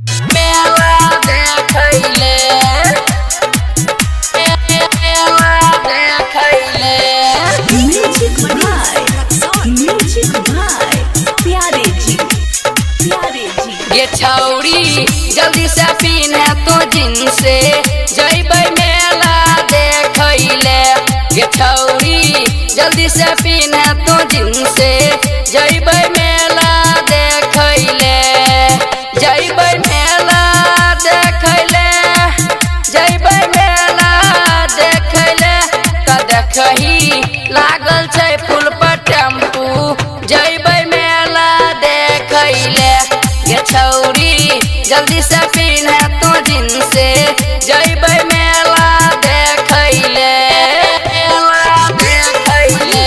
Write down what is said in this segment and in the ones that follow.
मेला देखैले मेला देखैले म्यूजिक भाई प्यारे जी ये छौरी जल्दी से पीने तो जिनसे जइबै मेला देखैले ये छौरी जल्दी से पीने तो जिनसे जइबै मेला देखैले जइबै मेला देखैले जइबै मेला देखैले त देखही लागल छै पुल पर टेम्पू जइबै मेला देखैले ये छौरी जल्दी से पीने तो जिनसे जइबै मेला देखैले मेला देखैले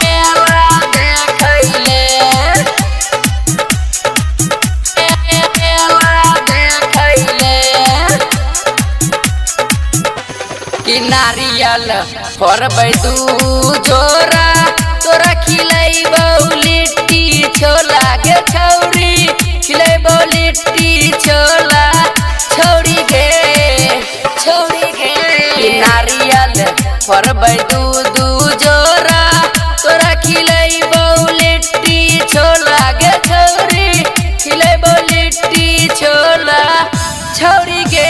मेला देखैले मेला देखैले कि नारियल फोड़बै दू जोरा तोरा खिलैबौ लिट्टी छोला गे छौरी खिलैबौ लिट्टी छोला छौरी गे कि नारियल फोड़बै दू जोरा तोरा खिलैबौ लिट्टी छोला गे छौरी खिलैबौ लिट्टी छोला छौरी गे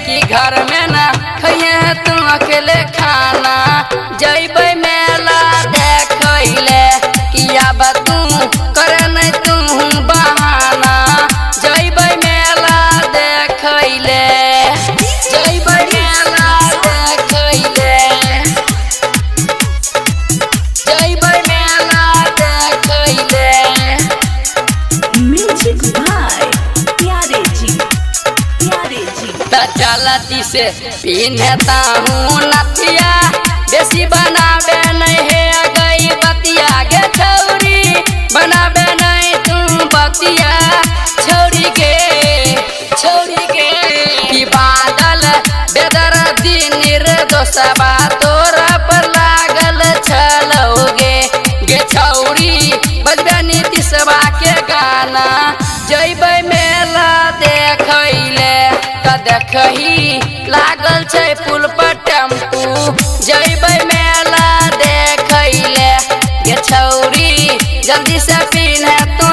कि घर में ना खइहे तू अकेले खाना जइबै मेला देखैले कि आब तू करे नहीं तू बहाना जइबै मेला देखैले जइबै मेला देखैले जइबै मेला देखैले म्यूजिक भाई प्यारे जी त चलती से पिन्हता हूँ नथिया बेसी बनाबे नहीं है गई बतिया गे छौरी बनाबे नहीं तू बतिया छौरी गे कि बादल बेदर दिन निर्दोषबा तोरा पर लागल छलौगे गे छौरी बजबे नीतीशबा के गाना जइबै मेला देखैले त देखही लागल छै पुल पर टेम्पू जइबै मेला देखैले गे छौरी जल्दी से पीन्हे तो